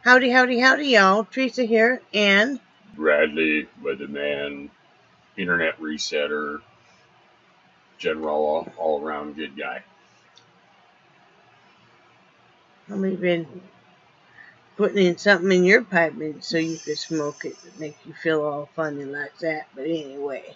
Howdy, howdy, howdy, y'all. Teresa here, and Bradley, weatherman, internet resetter, general all around good guy. we've been putting in something in your pipe so you could smoke it to make you feel all funny like that. But anyway,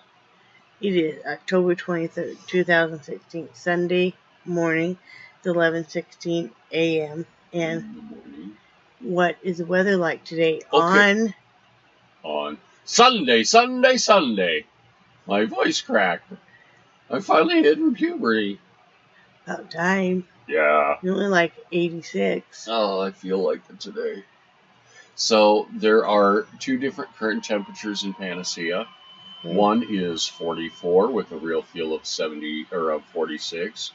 it is October 23rd, 2016, Sunday morning. It's 11:16 a.m. And what is the weather like today on Sunday? My voice cracked. I finally hit puberty. about time? Yeah. You're only like 86. Oh, I feel like it today. So there are two different current temperatures in Panacea. Okay. One is 44 with a real feel of 70 or of 46.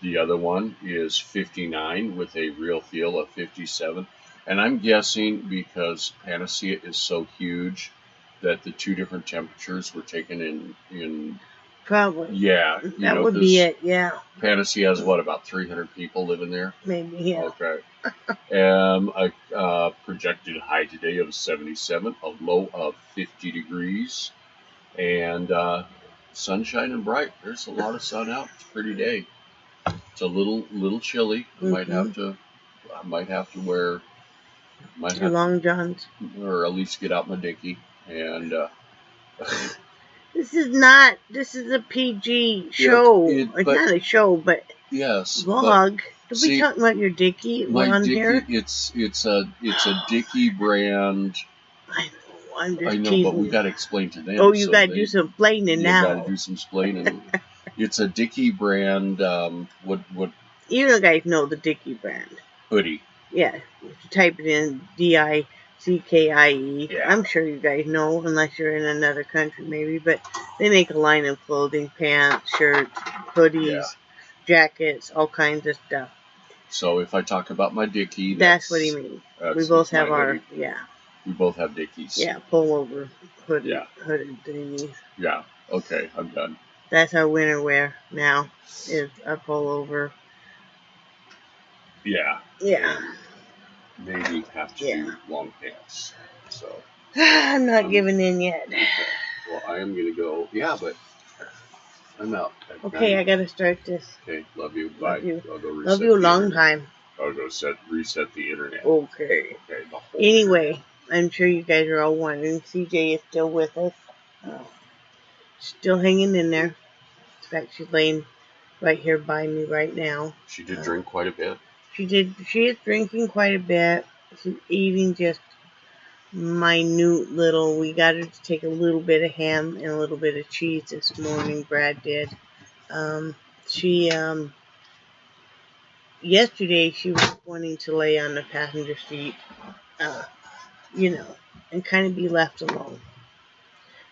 The other one is 59 with a real feel of 57. And I'm guessing because Panacea is so huge that the two different temperatures were taken in Probably. Yeah. That would be it, yeah. Panacea has what, about 300 people living there? Maybe, yeah. Okay. A projected high today of 77, a low of 50 degrees, and sunshine and bright. There's a lot of sun out. It's a pretty day. It's a little chilly. I might have to wear long johns, or at least get out my dickie. And this is a PG show. It's not a show, but yes, vlog. Don't be talking about your dickie on dickie, here. It's a dickie brand. I know, I know, but we got to explain to them. Oh, you got to do some explaining now. You got to do some explaining. It's a Dickie brand. What? You guys know the Dickie brand hoodie. Yeah, if you type it in DICKIE. Yeah. I'm sure you guys know, unless you're in another country, maybe. But they make a line of clothing, pants, shirts, hoodies, jackets, all kinds of stuff. So if I talk about my Dickie, that's what he means. We both have our hoodie. We both have Dickies. Yeah, pullover hoodie. Yeah. Hooded thingies. Yeah. Okay, I'm done. That's our winter wear now. Is a pullover. Yeah. Yeah. Maybe have to do long pants. So. I'm not giving in yet. Okay. Well, I am gonna go. Yeah, but I'm out. Okay, I gotta start this. Okay, love you. Bye. Love you. I'll go reset love you a long time. I'll go reset the internet. Okay. Okay. Anyway, I'm sure you guys are all wondering. CJ is still with us. Still hanging in there. In fact, she's laying right here by me right now. She did drink quite a bit. She is drinking quite a bit. She's eating just minute little. We got her to take a little bit of ham and a little bit of cheese this morning. Brad did. Yesterday she was wanting to lay on the passenger seat, and kind of be left alone.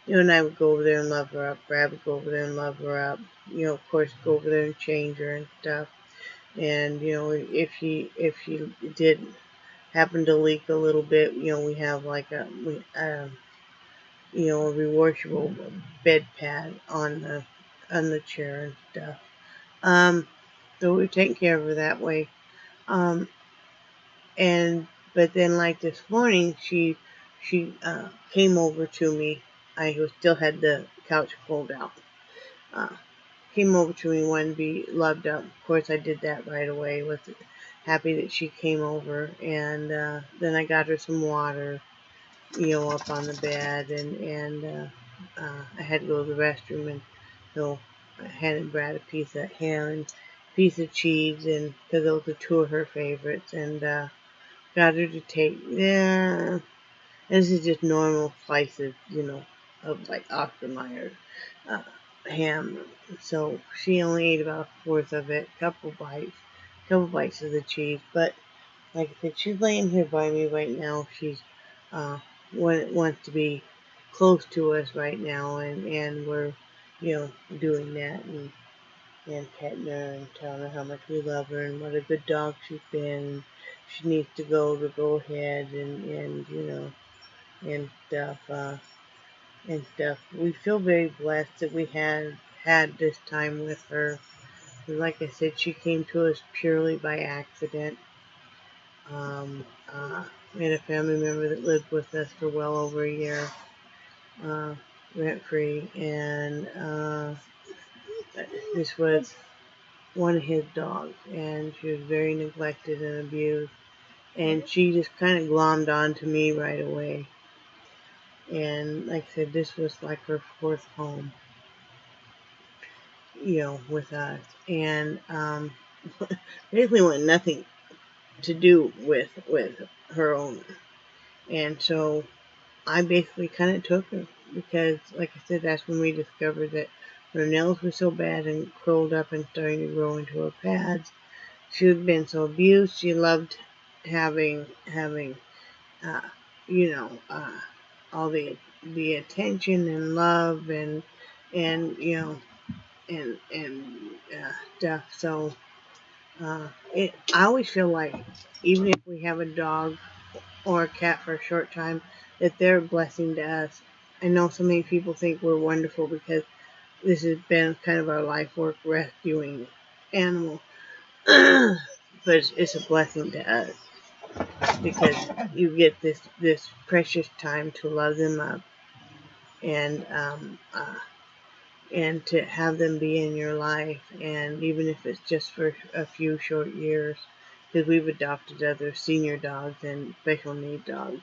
And I would go over there and love her up. Brad would go over there and love her up. Of course, go over there and change her and stuff. And, if she did happen to leak a little bit, we have like a rewashable bed pad on the chair and stuff. So we're taking care of her that way. But then like this morning, she came over to me. I still had the couch pulled out. Came over to me, wanted to be loved up. Of course, I did that right away. Was happy that she came over, and then I got her some water, up on the bed, and I had to go to the restroom, and so I handed Brad a piece of ham and a piece of cheese, and because those are two of her favorites, and got her to take, this is just normal slices, of like Oscar Mayer ham. So she only ate about a fourth of it, couple bites of the cheese. But like I said, she's laying here by me right now. She's wants to be close to us right now, and we're doing that and petting her and telling her how much we love her and what a good dog she's been. She needs to go ahead and stuff. We feel very blessed that we had this time with her. Like I said, she came to us purely by accident. We had a family member that lived with us for well over a year, rent free, and this was one of his dogs, and she was very neglected and abused, and she just kind of glommed onto me right away. And like I said, this was like her fourth home, with us, and basically wanted nothing to do with her owner. And so I basically kind of took her because, like I said, that's when we discovered that her nails were so bad and curled up and starting to grow into her pads. She had been so abused. She loved having uh, you know all the attention and love and stuff. So I always feel like even if we have a dog or a cat for a short time, that they're a blessing to us. I know so many people think we're wonderful because this has been kind of our life work, rescuing animals. But it's a blessing to us because you get this precious time to love them up and and to have them be in your life, and even if it's just for a few short years, because we've adopted other senior dogs and special need dogs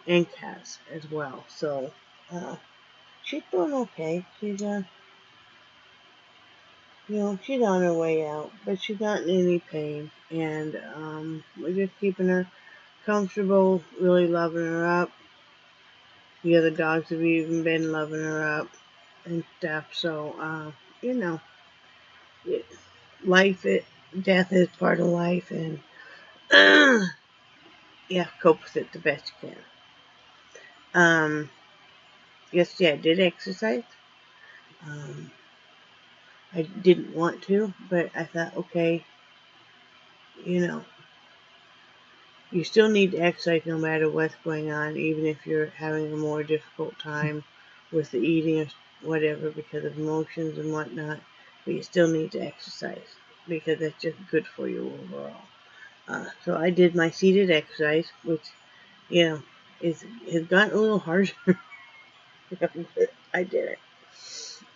and cats as well. So she's doing okay. She's on her way out, but she's not in any pain, and we're just keeping her comfortable, really loving her up. The other dogs have even been loving her up and stuff. So you know, it, life, death is part of life, and yeah, cope with it the best you can. Yesterday I did exercise. Um, I didn't want to, but I thought, okay, you know, you still need to exercise no matter what's going on, even if you're having a more difficult time with the eating or whatever because of emotions and whatnot. But you still need to exercise because that's just good for you overall. So I did my seated exercise, which, has gotten a little harder. I did it.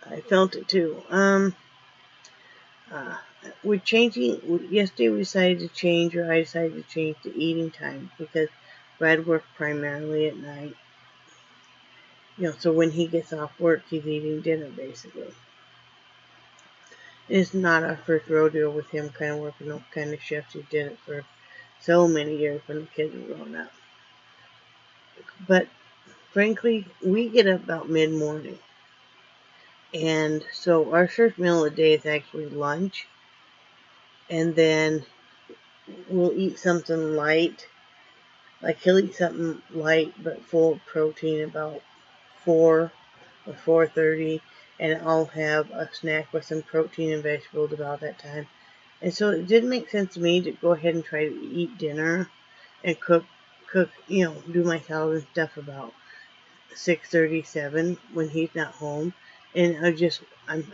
I felt it too. Uh, we're changing. Yesterday we decided to change, or I decided to change the eating time because Brad worked primarily at night. So when he gets off work, he's eating dinner basically. It's not our first rodeo with him kind of working those kind of shifts. He did it for so many years when the kids were growing up. But frankly, we get up about mid-morning. And so our first meal of the day is actually lunch. And then we'll eat something light. Like he'll eat something light but full of protein about 4 or 4:30. And I'll have a snack with some protein and vegetables about that time. And so it didn't make sense to me to go ahead and try to eat dinner and cook, do my salad and stuff about 6:37 when he's not home, and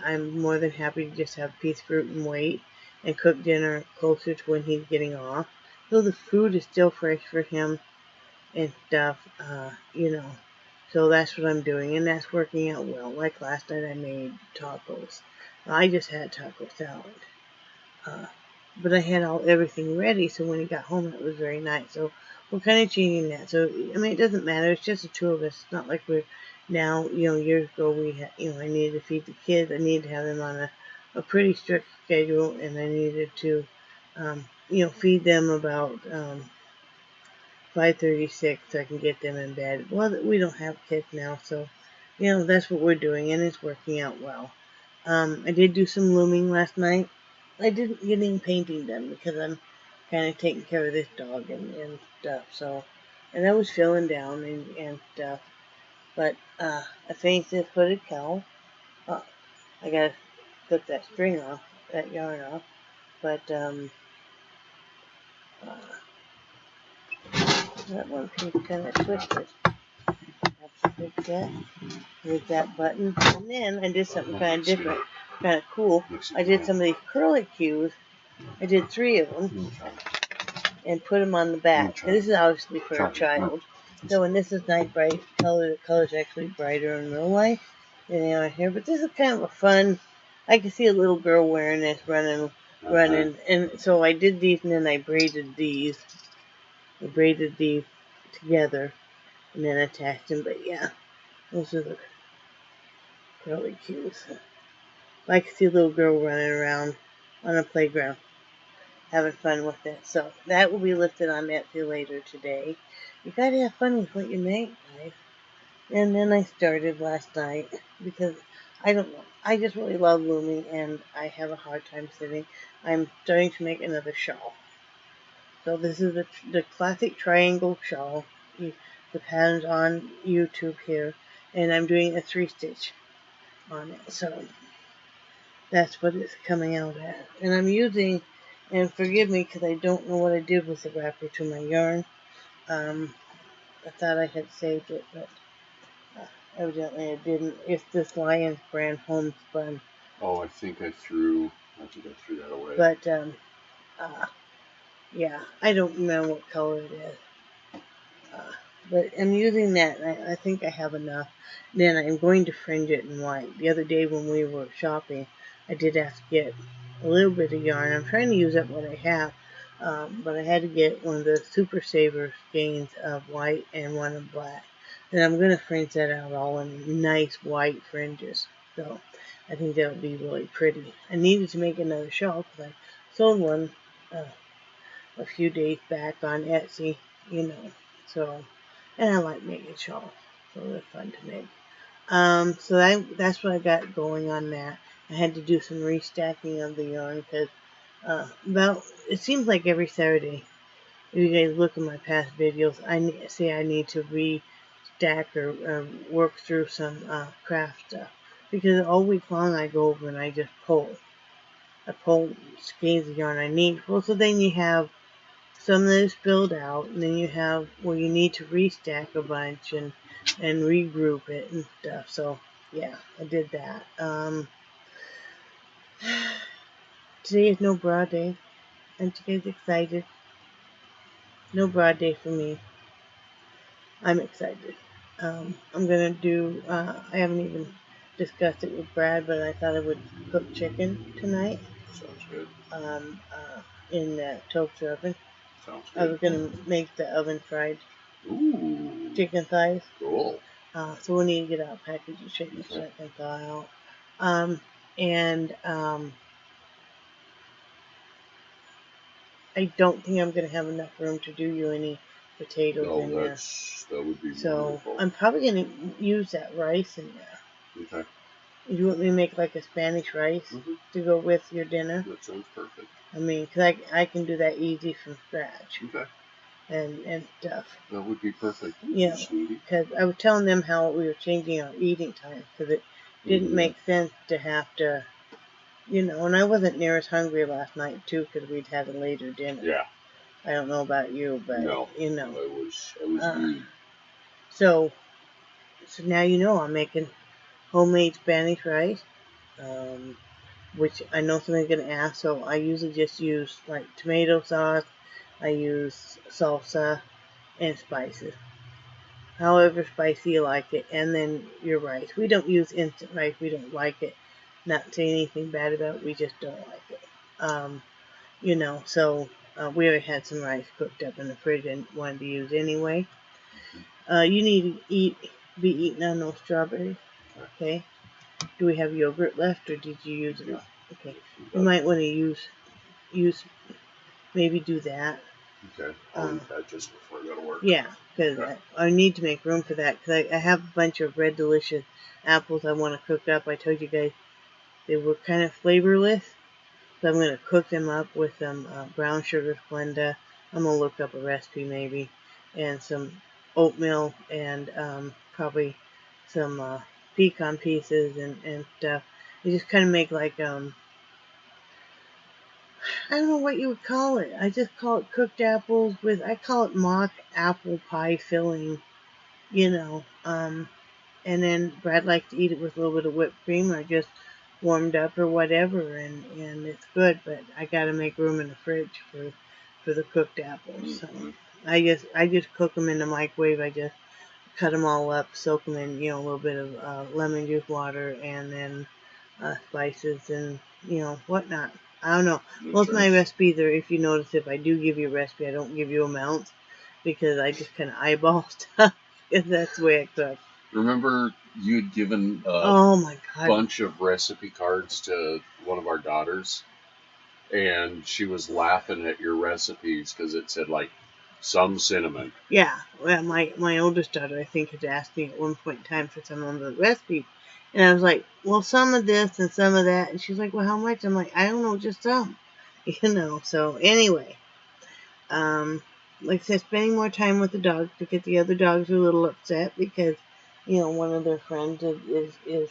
I'm more than happy to just have a piece of fruit and wait and cook dinner closer to when he's getting off. So the food is still fresh for him and stuff, So that's what I'm doing, and that's working out well. Like last night, I made tacos. I just had taco salad. But I had everything ready, so when he got home, it was very nice. So we're kind of changing that. So it doesn't matter. It's just the two of us. It's not like we're now. Years ago we had. I needed to feed the kids. I needed to have them on a pretty strict schedule, and I needed to, feed them about 5:36 so I can get them in bed. Well, we don't have kids now, so that's what we're doing, and it's working out well. I did do some looming last night. I didn't get any painting done because I'm kind of taking care of this dog and stuff. So, and I was feeling down and stuff. But I finished this hooded cowl. I gotta cut that string off, that yarn off. But that one piece kind of twisted. Have to fix that. With that button. And then I did something kind of different, kind of cool. I did some of these curly cues. I did 3 of them. and put them on the back. This is obviously for a child. So when this is night bright color, the color's actually brighter in real life than they are here. But this is kind of a fun. I can see a little girl wearing this, running. And so I did these, and then I braided these. I braided these together, and then attached them. But yeah, those are the curly cues. I can see a little girl running around on a playground, having fun with it. So that will be listed on Etsy later today. You gotta have fun with what you make, guys. And then I started last night because I don't know. I just really love looming, and I have a hard time sitting. I'm starting to make another shawl. So this is the classic triangle shawl. The pattern's on YouTube here, and I'm doing a 3-stitch on it. So that's what it's coming out at. And I'm using, and forgive me because I don't know what I did with the wrapper to my yarn. I thought I had saved it, but evidently I didn't. It's this Lion's brand homespun. Oh, I think I threw that away. But, yeah, I don't remember what color it is. But I'm using that, and I think I have enough. Then I'm going to fringe it in white. The other day when we were shopping, I did have to get a little bit of yarn. I'm trying to use up what I have, but I had to get one of the Super Saver skeins of white and one of black. And I'm going to fringe that out all in nice white fringes. So I think that would be really pretty. I needed to make another shawl because I sold one a few days back on Etsy, So, and I like making shawls, so they're fun to make. So that's what I got going on that. I had to do some restacking of the yarn because it seems like every Saturday, if you guys look at my past videos, I need to restack or work through some craft stuff because all week long I go over and I just pull. I pull skeins of yarn I need. Well, so then you have some that is filled out, and then you have where you need to restack a bunch and regroup it and stuff. So yeah, I did that. Today is no bra day. Aren't you guys excited? No bra day for me. I'm excited. I'm gonna do. I haven't even discussed it with Brad, but I thought I would cook chicken tonight. Sounds good. In the toaster oven. Sounds good. I was gonna make the oven fried chicken thighs. Cool. So we need to get out a package of chicken so I can thaw out. I don't think I'm gonna have enough room to do you any potatoes in there. That would be wonderful. I'm probably gonna use that rice in there. Okay. You want me to make like a Spanish rice to go with your dinner? That sounds perfect. I mean, because I can do that easy from scratch. Okay. And stuff. That would be perfect. Yeah, because I was telling them how we were changing our eating time because it didn't make sense to have to, and I wasn't near as hungry last night too because we'd had a later dinner. Yeah. I don't know about you, but no, I was so now I'm making homemade Spanish rice, which I know somebody's gonna ask. So I usually just use like tomato sauce. I use salsa and spices. However spicy you like it, and then your rice. We don't use instant rice. We don't like it. Not saying anything bad about it. We just don't like it. So we already had some rice cooked up in the fridge and wanted to use anyway. You need to be eating on those strawberries. Okay. Do we have yogurt left, or did you use it? Yeah. Okay. You might want to use maybe do that. Okay. I'll eat that just before I go to work. Yeah, because I need to make room for that because I have a bunch of red delicious apples I want to cook up. I told you guys they were kind of flavorless, so I'm going to cook them up with some brown sugar Splenda. I'm going to look up a recipe maybe, and some oatmeal and probably some pecan pieces and stuff. You just kind of make like I don't know what you would call it. I just call it cooked apples I call it mock apple pie filling, and then Brad likes to eat it with a little bit of whipped cream or just warmed up or whatever, and it's good, but I gotta make room in the fridge for for the cooked apples. So Mm-hmm. I just cook them in the microwave. I just cut them all up, soak them in, a little bit of lemon juice water, and then spices and, whatnot. I don't know. Most of Okay. my recipes are, if you notice, if I do give you a recipe, I don't give you amounts because I just kind of eyeball stuff because that's the way I cook. Remember you'd given a Oh my God. bunch of recipe cards to one of our daughters, and she was laughing at your recipes because it said like some cinnamon. Yeah, well, my oldest daughter, I think, had asked me at one point in time for some of the recipes. And I was like, well, some of this and some of that. And she's like, well, how much? I'm like, I don't know, just some. So anyway, like I said, spending more time with the dogs because the other dogs are a little upset because, one of their friends is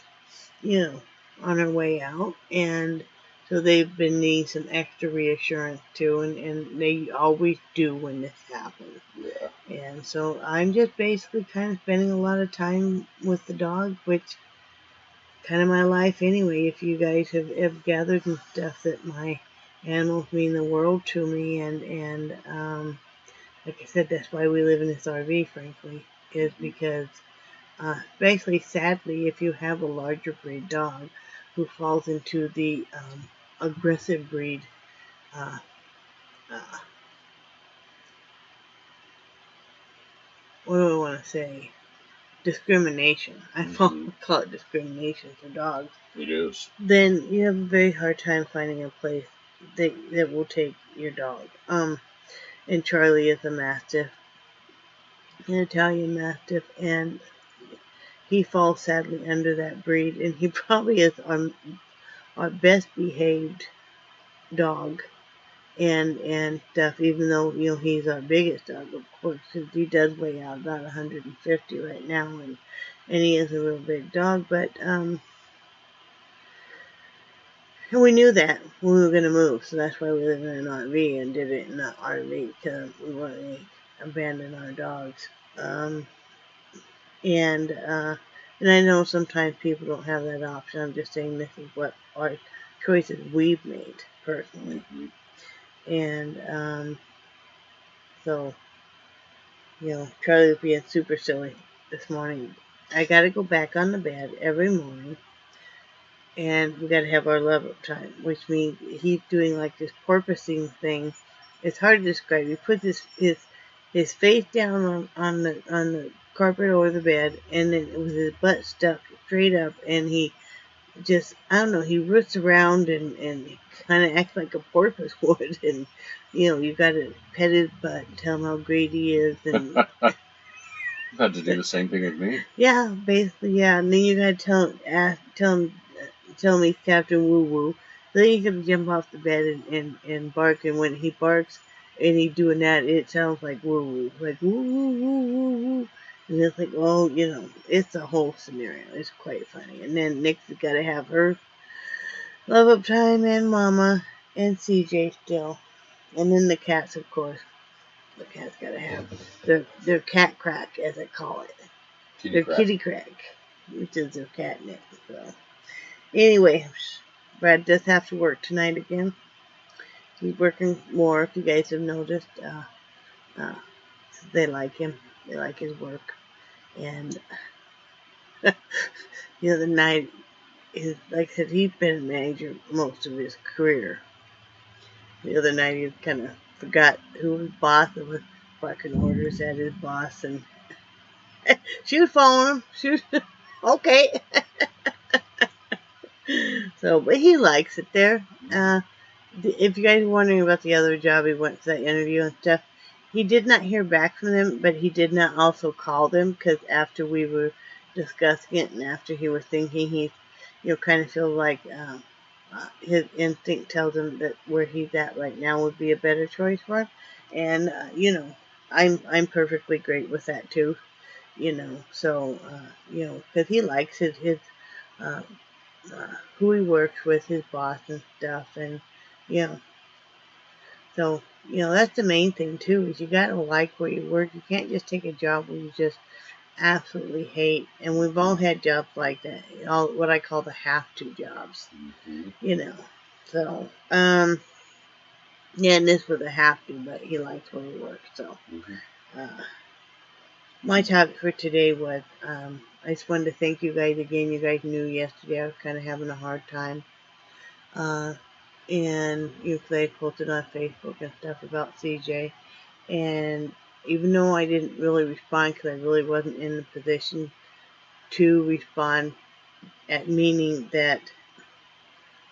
on her way out. And so they've been needing some extra reassurance too. And they always do when this happens. Yeah. And so I'm just basically kind of spending a lot of time with the dog, which kind of my life anyway. If you guys have gathered and stuff, that my animals mean the world to me, and like I said, that's why we live in this RV, frankly, is because basically, sadly, if you have a larger breed dog who falls into the aggressive breed, uh, uh, what do I want to say? Discrimination. I Mm-hmm. call it discrimination for dogs. It is. Then you have a very hard time finding a place that will take your dog. And Charlie is a Mastiff, an Italian Mastiff, and he falls sadly under that breed, and he probably is our best behaved dog and stuff, even though, he's our biggest dog, of course, because he does weigh out about 150 right now, and he is a real big dog, but, and we knew that when we were going to move, so that's why we live in an RV and did it in an RV, because we wanted to abandon our dogs. And I know sometimes people don't have that option. I'm just saying this is what our choices we've made personally. Mm-hmm. And so, Charlie was being super silly this morning. I got to go back on the bed every morning, and we got to have our love up time, which means he's doing like this porpoising thing. It's hard to describe. He puts his face down on the carpet or the bed, and then with his butt stuck straight up, and he just, I don't know, he roots around and kind of acts like a porpoise would, and you got to pet his butt and tell him how great he is, and Had to do the same thing with me. yeah, basically, yeah, and then you got to tell me Captain Woo Woo. Then you can jump off the bed and bark, and when he barks and he's doing that, it sounds like woo woo, like woo woo woo woo woo. And it's like, oh, it's a whole scenario. It's quite funny. And then Nick's got to have her love up time and Mama and CJ still. And then the cats, of course. The cats got to have their cat crack, as I call it. Kitty Their crack. kitty crack, which is their catnip. So. Anyway, Brad does have to work tonight again. He's working more, if you guys have noticed. They like him. They like his work. And the other night, like I said, he's been a manager most of his career. The other night, he kind of forgot who was boss and was barking orders at his boss. And she was following him. She was, okay. So, but he likes it there. If you guys are wondering about the other job, he went to that interview and stuff. He did not hear back from them, but he did not also call them because after we were discussing it and after he was thinking, he, kind of feels like his instinct tells him that where he's at right now would be a better choice for him. And I'm perfectly great with that too. So because he likes his uh, who he works with, his boss and stuff, and you know, so that's the main thing too. Is you gotta like where you work. You can't just take a job where you just absolutely hate. And we've all had jobs like that, all what I call the have to jobs. Mm-hmm. So Yeah, and this was a have to, but he likes where he works. So, my topic for today was I just wanted to thank you guys again. You guys knew yesterday I was kind of having a hard time. And they posted on Facebook and stuff about CJ. And even though I didn't really respond because I really wasn't in the position to respond, at meaning that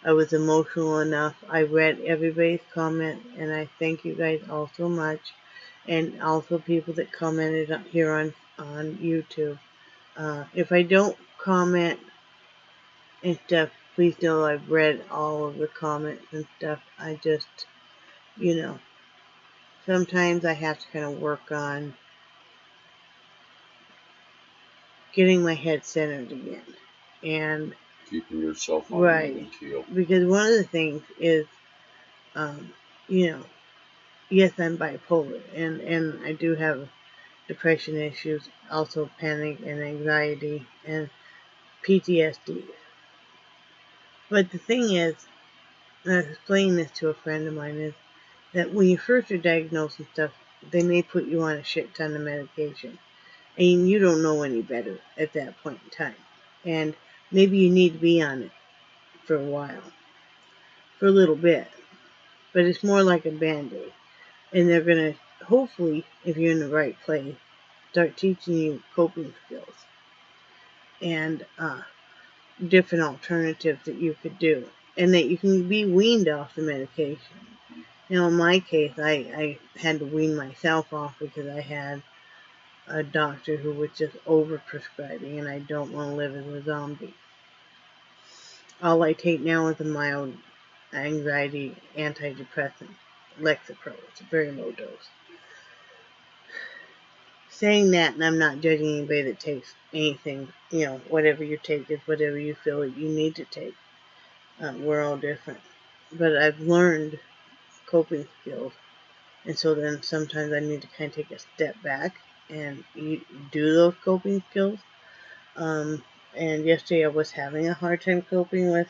I was emotional enough, I read everybody's comment, and I thank you guys all so much. And also people that commented here on YouTube. If I don't comment and stuff, please know I've read all of the comments and stuff. I just, sometimes I have to kind of work on getting my head centered again. And keeping yourself on right, an even keel. Because one of the things is, yes, I'm bipolar, and I do have depression issues, also panic and anxiety and PTSD. But the thing is, and I was explaining this to a friend of mine, is that when you first are diagnosed and stuff, they may put you on a shit ton of medication. And you don't know any better at that point in time. And maybe you need to be on it for a while, for a little bit. But it's more like a Band-Aid. And they're going to, hopefully, if you're in the right place, start teaching you coping skills and different alternatives that you could do. And that you can be weaned off the medication. Now, in my case, I had to wean myself off because I had a doctor who was just over-prescribing, and I don't want to live as a zombie. All I take now is a mild anxiety antidepressant, Lexapro. It's a very low dose. Saying that, and I'm not judging anybody that takes anything, whatever you take is whatever you feel that you need to take. We're all different. But I've learned coping skills, and so then sometimes I need to kind of take a step back and do those coping skills. And yesterday I was having a hard time coping with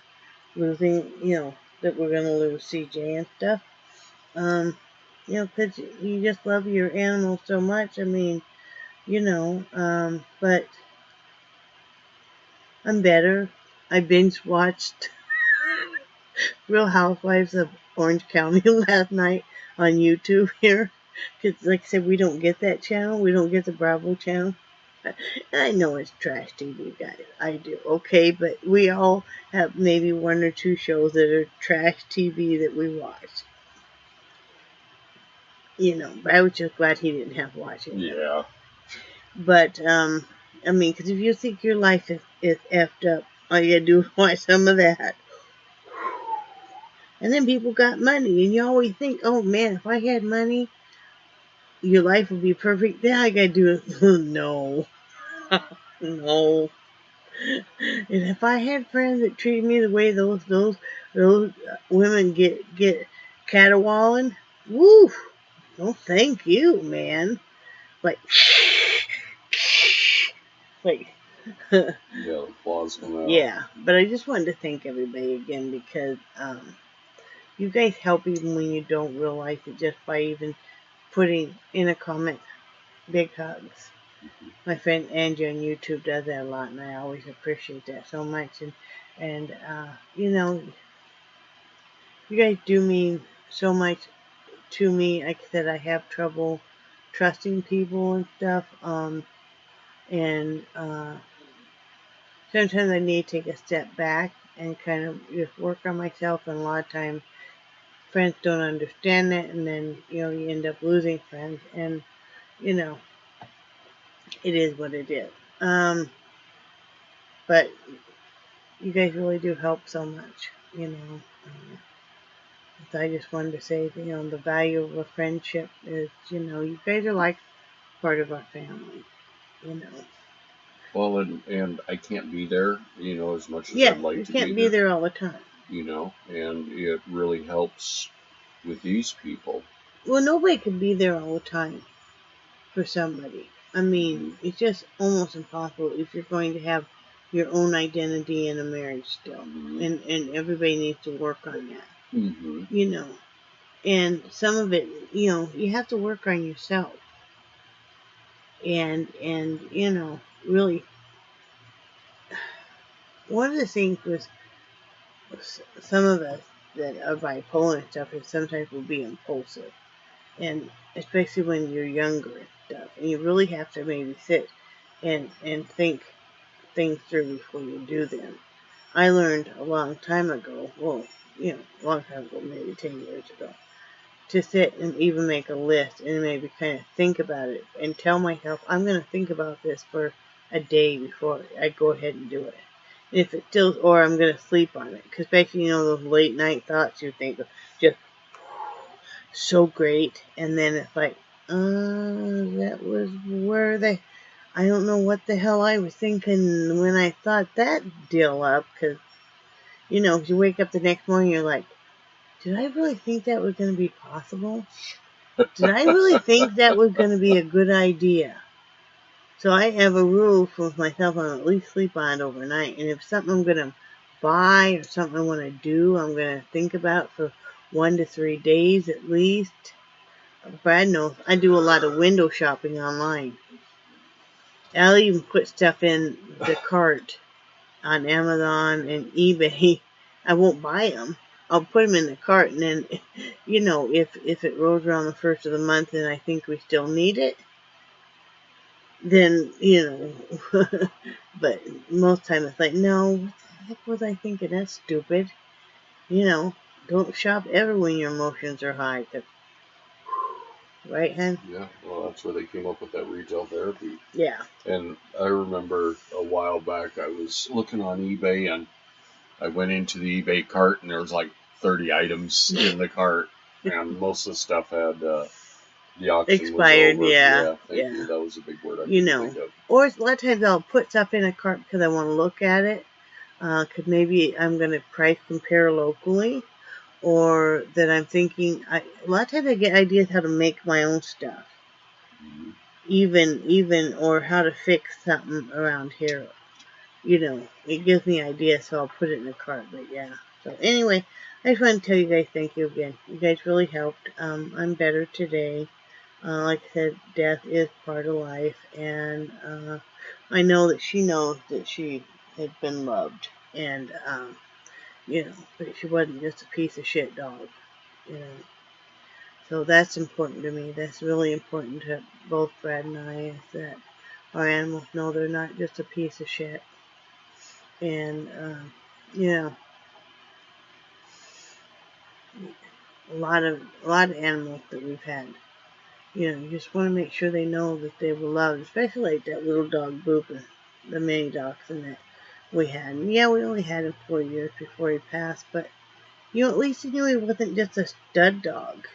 losing, that we're going to lose CJ and stuff. Because you just love your animal so much. I mean, but I'm better. I binge watched Real Housewives of Orange County last night on YouTube here. Because, like I said, we don't get that channel. We don't get the Bravo channel. I know it's trash TV, guys. I do. Okay, but we all have maybe one or two shows that are trash TV that we watch. But I was just glad he didn't have to watch it. Yeah. But, because if you think your life is effed up, all you gotta do is watch some of that. And then people got money, and you always think, oh man, if I had money, your life would be perfect. Then I gotta do it. No. No. And if I had friends that treated me the way those women get caterwauling, woo! No, thank you, man. Like, yeah, the claws come out. Yeah, but I just wanted to thank everybody again because you guys help even when you don't realize it, just by even putting in a comment. Big hugs. My friend Angie on YouTube does that a lot, and I always appreciate that so much. And you guys do mean so much to me. Like I said, I have trouble trusting people and stuff. And sometimes I need to take a step back and kind of just work on myself. And a lot of times, friends don't understand that, and then you end up losing friends. And it is what it is. But you guys really do help so much, So I just wanted to say, the value of a friendship is, you guys are like part of our family, Well, and I can't be there, as much as Yeah, I'd like you to can't be be there all the time. And it really helps with these people. Well, nobody can be there all the time for somebody. I mean, it's just almost impossible if you're going to have your own identity in a marriage still. And everybody needs to work on that. And some of it, you have to work on yourself. And really, one of the things with some of us that are bipolar and stuff is sometimes we'll be impulsive. And especially when you're younger and stuff. And you really have to maybe sit and think things through before you do them. I learned a long time ago, well, a long time ago, maybe 10 years ago, to sit and even make a list and maybe kind of think about it and tell myself, I'm going to think about this for a day before I go ahead and do it. And if it still, or I'm going to sleep on it. Because basically, those late night thoughts you think just so great. And then it's like, that was where I don't know what the hell I was thinking when I thought that deal up. Because, if you wake up the next morning, you're like, did I really think that was going to be possible? Did I really think that was going to be a good idea? So I have a rule for myself, I'm at least sleep on it overnight. And if something I'm going to buy or something I want to do, I'm going to think about for 1 to 3 days at least. Brad knows I do a lot of window shopping online. I'll even put stuff in the cart on Amazon and eBay. I won't buy them. I'll put them in the cart, and then, if it rolls around the first of the month and I think we still need it, then, but most time it's like, no, what the heck was I thinking? That's stupid. Don't shop ever when your emotions are high. Right, Hen? Yeah, well, that's where they came up with that retail therapy. Yeah. And I remember a while back I was looking on eBay and I went into the eBay cart and there was like 30 items in the cart, and most of the stuff had the auction expired. Was over. Yeah, Thank you. That was a big word I couldn't think of. Or a lot of times I'll put stuff in a cart because I want to look at it, because maybe I'm going to price compare locally, or that I'm thinking. A lot of times I get ideas how to make my own stuff, even or how to fix something around here. It gives me ideas, so I'll put it in the cart. But yeah. So anyway, I just want to tell you guys thank you again. You guys really helped. I'm better today. Like I said, death is part of life, and I know that she knows that she had been loved, and that she wasn't just a piece of shit dog. So that's important to me. That's really important to both Brad and I, is that our animals know they're not just a piece of shit. And a lot of animals that we've had. You just want to make sure they know that they were loved, especially like that little dog Boop and the mini dachshund that we had. And yeah, we only had him 4 years before he passed, but at least he knew he wasn't just a stud dog.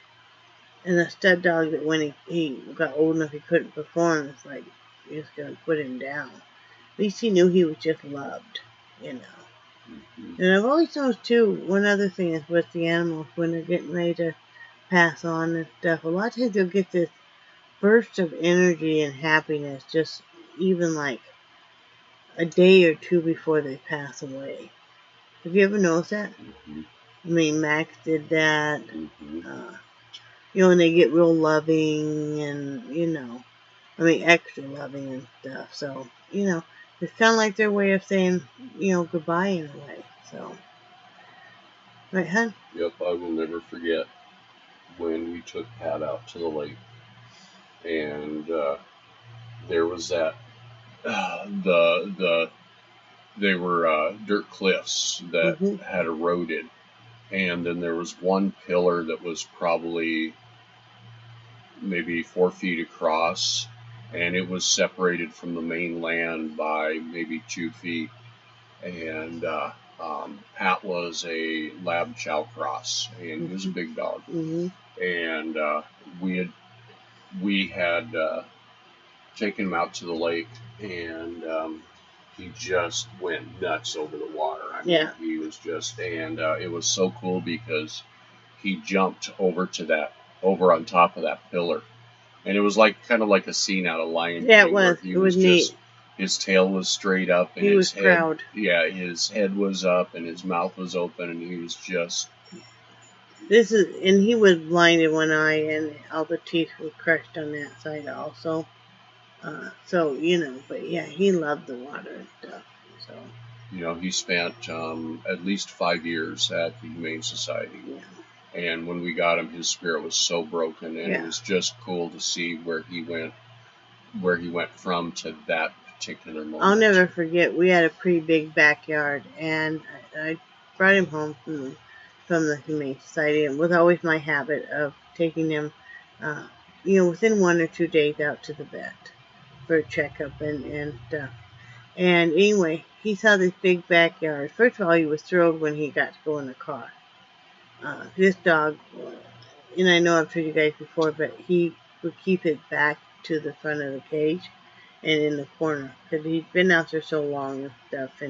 And a stud dog that when he got old enough he couldn't perform, it's like you're just gonna put him down. At least he knew he was just loved, And I've always noticed too, one other thing is with the animals when they're getting ready to pass on and stuff, a lot of times they'll get this burst of energy and happiness just even like a day or two before they pass away. Have you ever noticed that? I mean, Max did that. And they get real loving and, extra loving and stuff. So, it's kind of like their way of saying, goodbye in a way. So, right, hon? Yep, I will never forget when we took Pat out to the lake, and there was that they were dirt cliffs that had eroded, and then there was one pillar that was probably maybe 4 feet across, and it was separated from the main land by maybe 2 feet. And Pat was a lab chow cross, and he was a big dog. And we had taken him out to the lake, and he just went nuts over the water. I mean, he was just, and it was so cool because he jumped over on top of that pillar, and it was kind of like a scene out of Lion King. Yeah, it was. It was neat. His tail was straight up, and he was proud. Yeah, his head was up, and his mouth was open, and he was just This is, and he was blind in one eye, and all the teeth were crushed on that side also. So, but yeah, he loved the water and stuff. So, He spent at least 5 years at the Humane Society. yeah. And when we got him, his spirit was so broken, and Yeah. it was just cool to see where he went from to that particular moment. I'll never forget, we had a pretty big backyard, and I brought him home from the Humane Society. It was always my habit of taking him, within 1 or 2 days out to the vet for a checkup and stuff. And anyway, he saw this big backyard. First of all, he was thrilled when he got to go in the car. This dog, and I know I've told you guys before, but he would keep his back to the front of the cage and in the corner because he'd been out there so long and stuff.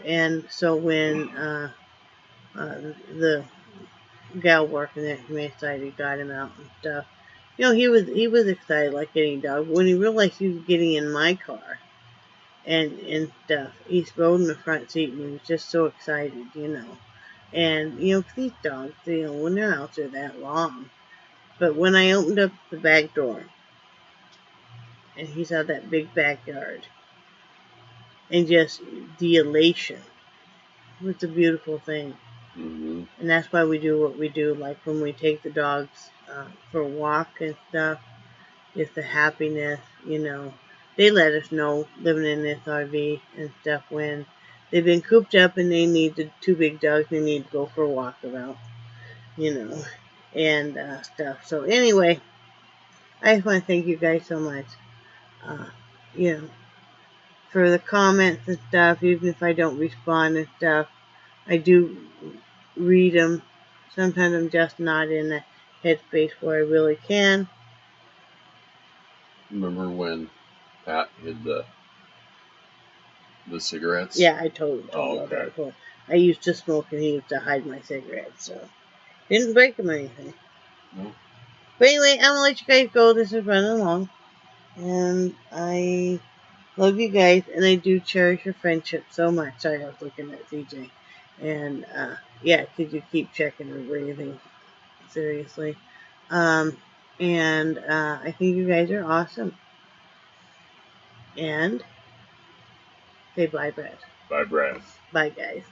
And so when the gal working at Humane Society got him out and stuff, he was excited like any dog. When he realized he was getting in my car and stuff, he rode in the front seat and he was just so excited. And, 'cause these dogs, when they're out there that long. But when I opened up the back door and he saw that big backyard and just the elation, it was a beautiful thing. Mm-hmm. And that's why we do what we do. Like when we take the dogs for a walk and stuff, it's the happiness, They let us know living in this RV and stuff when they've been cooped up and they need the two big dogs. They need to go for a walkabout, and stuff. So anyway, I just want to thank you guys so much, uh, for the comments and stuff. Even if I don't respond and stuff, I do read them. Sometimes I'm just not in a headspace where I really can. Remember when Pat hid the cigarettes? Yeah, I totally told okay. that before. I used to smoke and he used to hide my cigarettes, so didn't break them or anything. No. But anyway, I'm gonna let you guys go. This is running along, and I love you guys, and I do cherish your friendship so much. Sorry, I was looking at CJ, and yeah, could you keep checking her breathing? Seriously, and I think you guys are awesome. And say bye, Brad. Bye, Brad. Bye, guys.